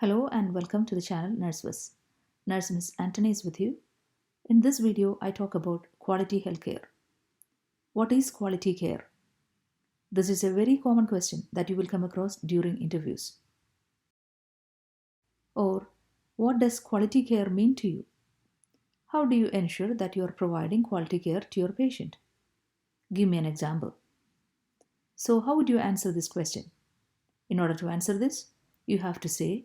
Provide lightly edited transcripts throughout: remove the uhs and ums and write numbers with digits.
Hello and welcome to the channel Nursevers. Nurse Miss Anthony is with you. In this video, I talk about quality healthcare. What is quality care? This is a very common question that you will come across during interviews. Or, what does quality care mean to you? How do you ensure that you are providing quality care to your patient? Give me an example. So, how would you answer this question? In order to answer this, you have to say,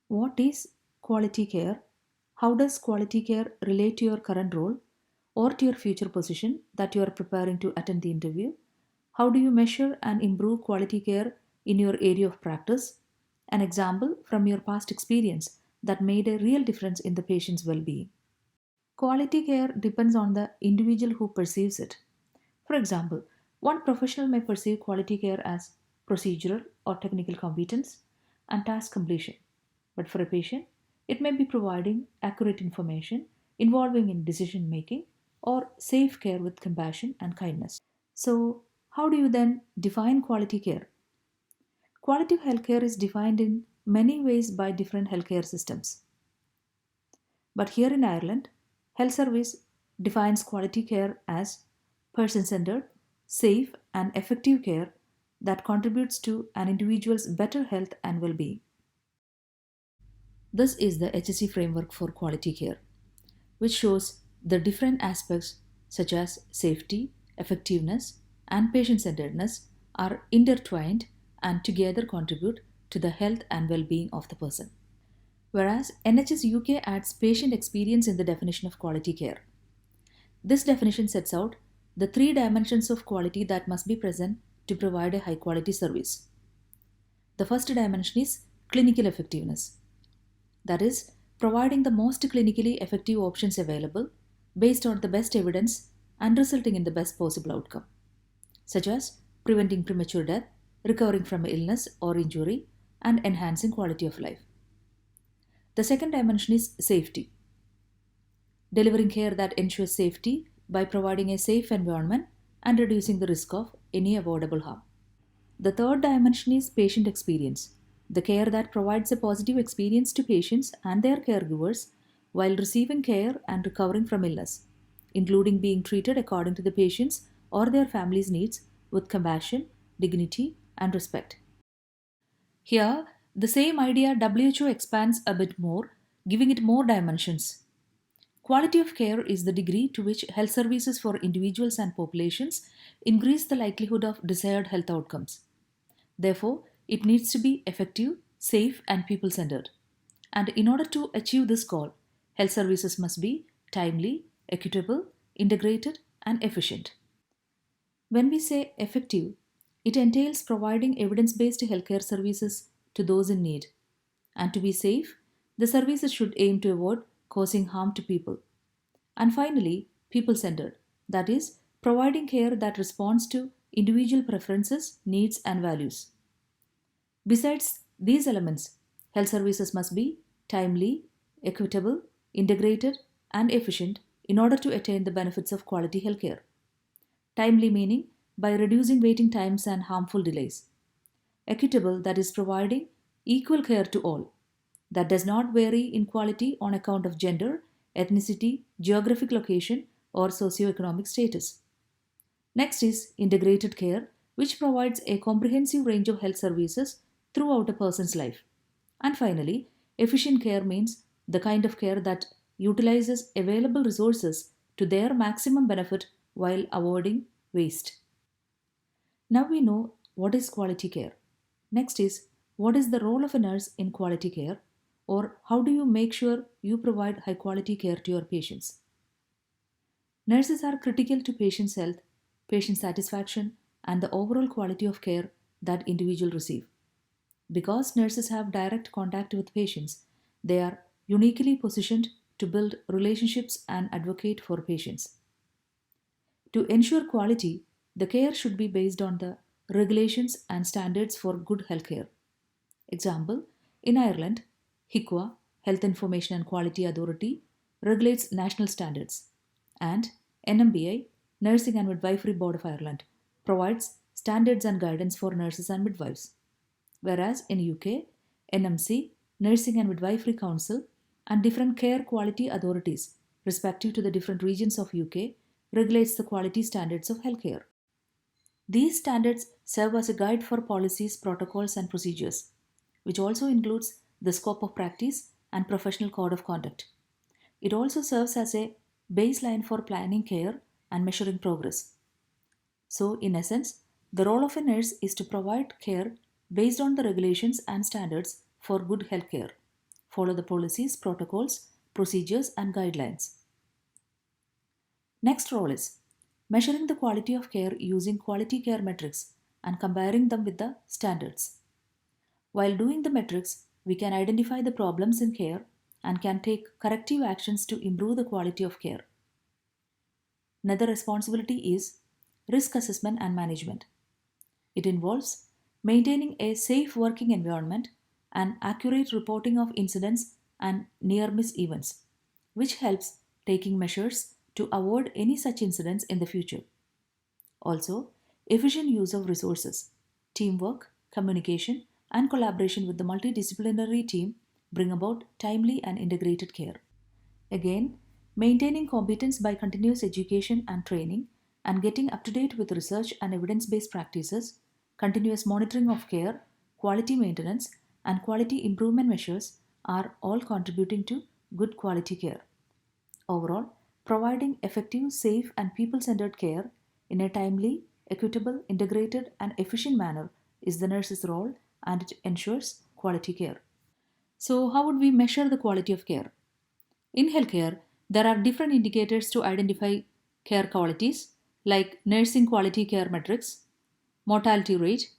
what is quality care? How does quality care relate to your current role or to your future position that you are preparing to attend the interview? How do you measure and improve quality care in your area of practice? An example from your past experience that made a real difference in the patient's well being. Quality care depends on the individual who perceives it. For example, one professional may perceive quality care as procedural or technical competence and task completion. But for a patient, it may be providing accurate information, involving in decision making, or safe care with compassion and kindness. So, how do you then define quality care? Quality of healthcare is defined in many ways by different healthcare systems. But here in Ireland, Health Service defines quality care as person centered, safe, and effective care that contributes to an individual's better health and well being. This is the HSE framework for quality care, which shows the different aspects such as safety, effectiveness, and patient centeredness are intertwined and together contribute to the health and well being of the person. Whereas NHS UK adds patient experience in the definition of quality care. This definition sets out the three dimensions of quality that must be present to provide a high quality service. The first dimension is clinical effectiveness. That is, providing the most clinically effective options available based on the best evidence and resulting in the best possible outcome, such as preventing premature death, recovering from illness or injury, and enhancing quality of life. The second dimension is safety. Delivering care that ensures safety by providing a safe environment and reducing the risk of any avoidable harm. The third dimension is patient experience, the care that provides a positive experience to patients and their caregivers while receiving care and recovering from illness, including being treated according to the patient's or their family's needs with compassion, dignity, and respect. Here, the same idea WHO expands a bit more, giving it more dimensions. Quality of care is the degree to which health services for individuals and populations increase the likelihood of desired health outcomes. Therefore, it needs to be effective, safe, and people centered. And in order to achieve this goal, health services must be timely, equitable, integrated, and efficient. When we say effective, it entails providing evidence based healthcare services to those in need. And to be safe, the services should aim to avoid causing harm to people. And finally, people centered, that is, providing care that responds to individual preferences, needs, and values. Besides these elements, health services must be timely, equitable, integrated, and efficient in order to attain the benefits of quality healthcare. Timely meaning by reducing waiting times and harmful delays. Equitable, that is, providing equal care to all, that does not vary in quality on account of gender, ethnicity, geographic location, or socioeconomic status. Next is integrated care, which provides a comprehensive range of health services throughout a person's life. And finally, efficient care means the kind of care that utilizes available resources to their maximum benefit while avoiding waste. Now we know what is quality care. Next is, what is the role of a nurse in quality care, or how do you make sure you provide high quality care to your patients? Nurses are critical to patients' health, patient satisfaction, and the overall quality of care that individuals receive. Because nurses have direct contact with patients, they are uniquely positioned to build relationships and advocate for patients. To ensure quality, the care should be based on the regulations and standards for good healthcare. Example, in Ireland, HIQA, Health Information and Quality Authority, regulates national standards, and NMBI, Nursing and Midwifery Board of Ireland, provides standards and guidance for nurses and midwives. Whereas in UK, NMC, Nursing and Midwifery Council, and different care quality authorities, respective to the different regions of UK, regulates the quality standards of healthcare. These standards serve as a guide for policies, protocols, and procedures, which also includes the scope of practice and professional code of conduct. It also serves as a baseline for planning care and measuring progress. So, in essence, the role of a nurse is to provide care based on the regulations and standards for good healthcare, follow the policies, protocols, procedures, and guidelines. Next role is measuring the quality of care using quality care metrics and comparing them with the standards. While doing the metrics, we can identify the problems in care and can take corrective actions to improve the quality of care. Another responsibility is risk assessment and management. It involves maintaining a safe working environment and accurate reporting of incidents and near miss events, which helps taking measures to avoid any such incidents in the future. Also, efficient use of resources, teamwork, communication, and collaboration with the multidisciplinary team bring about timely and integrated care. Again, maintaining competence by continuous education and training and getting up to date with research and evidence based practices, continuous monitoring of care, quality maintenance, and quality improvement measures are all contributing to good quality care. Overall, providing effective, safe, and people centered care in a timely, equitable, integrated, and efficient manner is the nurse's role and it ensures quality care. So, how would we measure the quality of care? In healthcare, there are different indicators to identify care qualities like nursing quality care metrics, mortality rate,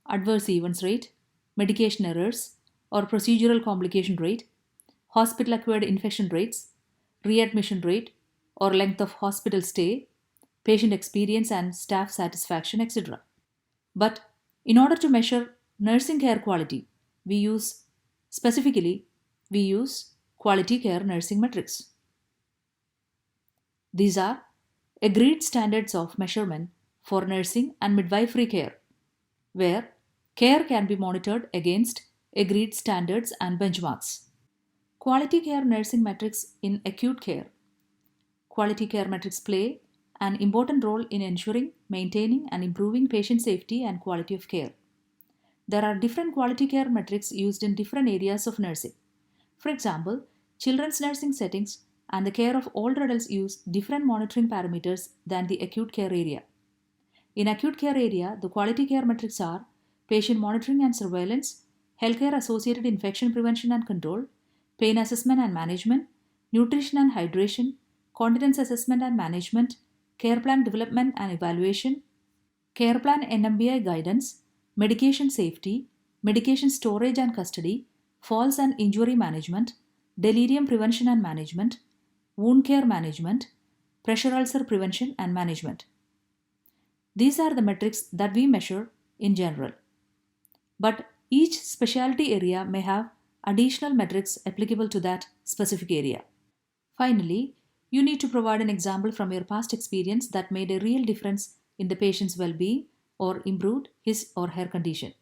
adverse events rate, medication errors or procedural complication rate, hospital acquired infection rates, readmission rate or length of hospital stay, patient experience and staff satisfaction, etc. But in order to measure nursing care quality, we use specifically we use quality care nursing metrics. These are agreed standards of measurement for nursing and midwifery care, where care can be monitored against agreed standards and benchmarks. Quality care nursing metrics in acute care. Quality care metrics play an important role in ensuring, maintaining, and improving patient safety and quality of care. There are different quality care metrics used in different areas of nursing. For example, children's nursing settings and the care of older adults use different monitoring parameters than the acute care area. In acute care area, the quality care metrics are patient monitoring and surveillance, healthcare associated infection prevention and control, pain assessment and management, nutrition and hydration, continence assessment and management, care plan development and evaluation, care plan NMBI guidance, medication safety, medication storage and custody, falls and injury management, delirium prevention and management, wound care management, pressure ulcer prevention and management. These are the metrics that we measure in general. But each specialty area may have additional metrics applicable to that specific area. Finally, you need to provide an example from your past experience that made a real difference in the patient's well being or improved his or her condition.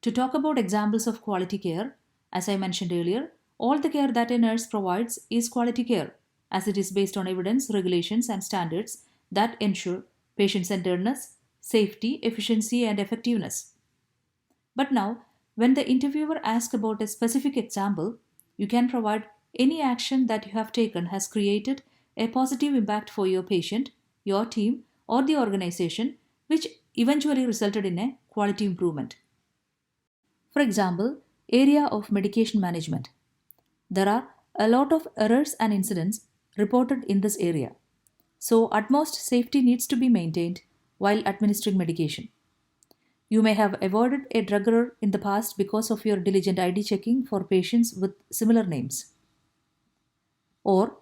To talk about examples of quality care, as I mentioned earlier, all the care that a nurse provides is quality care, as it is based on evidence, regulations, and standards that ensure patient centeredness, safety, efficiency, and effectiveness. But now, when the interviewer asks about a specific example, you can provide any action that you have taken has created a positive impact for your patient, your team, or the organization, which eventually resulted in a quality improvement. For example, area of medication management. There are a lot of errors and incidents reported in this area. So, utmost safety needs to be maintained while administering medication. You may have avoided a drug error in the past because of your diligent ID checking for patients with similar names. Or,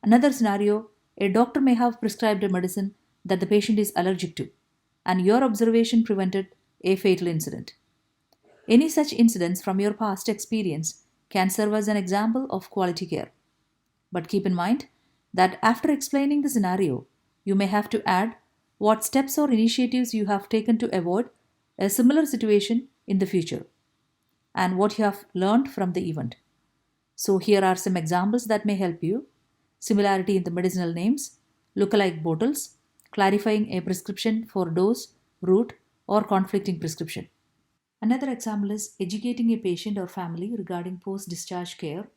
another scenario, a doctor may have prescribed a medicine that the patient is allergic to, and your observation prevented a fatal incident. Any such incidents from your past experience can serve as an example of quality care. But keep in mind that after explaining the scenario, you may have to add what steps or initiatives you have taken to avoid a similar situation in the future. and what you have learned from the event. So, here are some examples that may help you: similarity in the medicinal names, lookalike bottles, clarifying a prescription for dose, route, or conflicting prescription. Another example is educating a patient or family regarding post discharge care,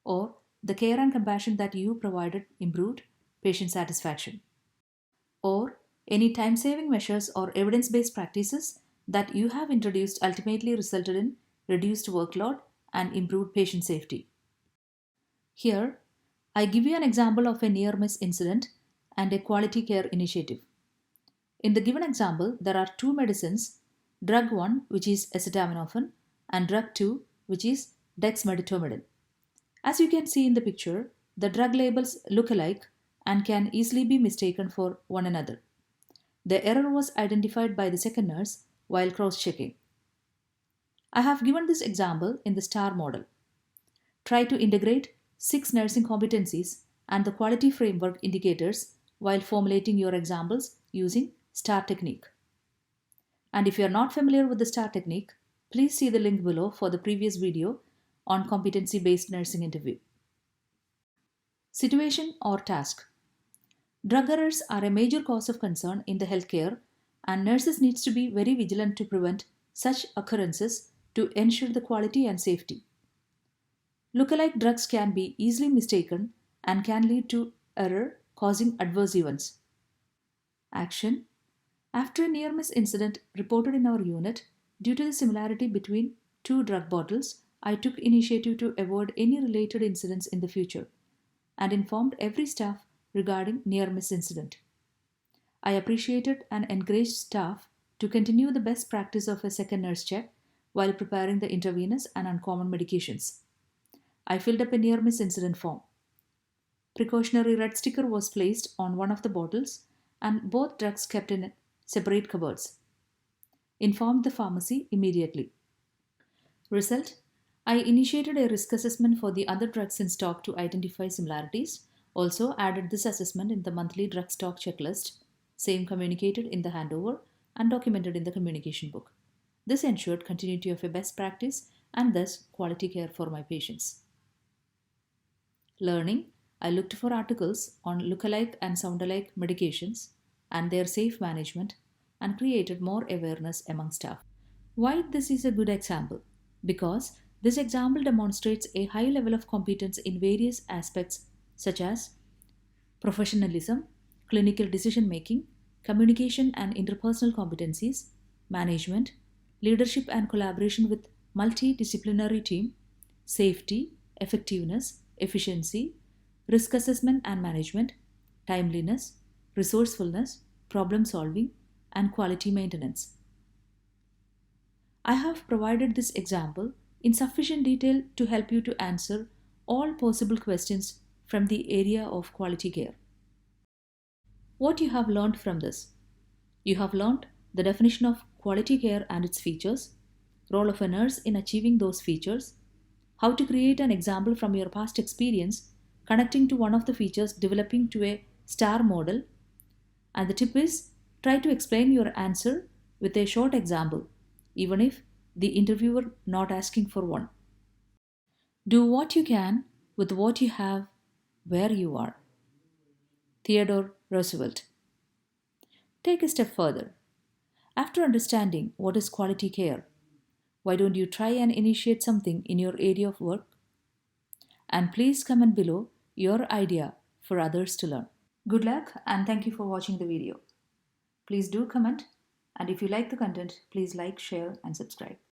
or the care and compassion that you provided improved patient satisfaction, or any time saving measures or evidence based practices that you have introduced ultimately resulted in reduced workload and improved patient safety. Here, I give you an example of a near miss incident and a quality care initiative. In the given example, there are two medicines: drug 1, which is acetaminophen, and drug 2, which is dexmedetomidine. As you can see in the picture, the drug labels look alike and can easily be mistaken for one another. The error was identified by the second nurse while cross checking. I have given this example in the STAR model. Try to integrate 6 nursing competencies and the quality framework indicators while formulating your examples using STAR technique. And if you are not familiar with the STAR technique, please see the link below for the previous video on competency based nursing interview. Situation or task. Drug errors are a major cause of concern in the healthcare, and nurses need to be very vigilant to prevent such occurrences to ensure the quality and safety. Lookalike drugs can be easily mistaken and can lead to error, causing adverse events. Action. After a near miss incident reported in our unit, due to the similarity between two drug bottles, I took initiative to avoid any related incidents in the future and informed every staff regarding near miss incident. I appreciated and encouraged staff to continue the best practice of a second nurse check while preparing the intravenous and uncommon medications. I filled up a near miss incident form. Precautionary red sticker was placed on one of the bottles and both drugs kept in separate cupboards. Informed the pharmacy immediately. Result: I initiated a risk assessment for the other drugs in stock to identify similarities. Also added this assessment in the monthly drug stock checklist, same communicated in the handover and documented in the communication book. This ensured continuity of a best practice and thus quality care for my patients. Learning: I looked for articles on lookalike and soundalike medications and their safe management and created more awareness among staff. Why this is a good example? Because this example demonstrates a high level of competence in various aspects such as professionalism, clinical decision making, communication and interpersonal competencies, management, leadership and collaboration with multidisciplinary team, safety, effectiveness, efficiency, risk assessment and management, timeliness, resourcefulness, problem solving, and quality maintenance. I have provided this example in sufficient detail to help you to answer all possible questions from the area of quality care. What you have learned from this? You have learned the definition of quality care and its features, role of a nurse in achieving those features, how to create an example from your past experience connecting to one of the features developing to a STAR model, and the tip is try to explain your answer with a short example, even if the interviewer not asking for one. Do what you can with what you have where you are. Theodore Roosevelt. Take a step further. After understanding what is quality care, why don't you try and initiate something in your area of work? And please comment below your idea for others to learn. Good luck and thank you for watching the video. Please do comment, and if you like the content, please like, share and subscribe.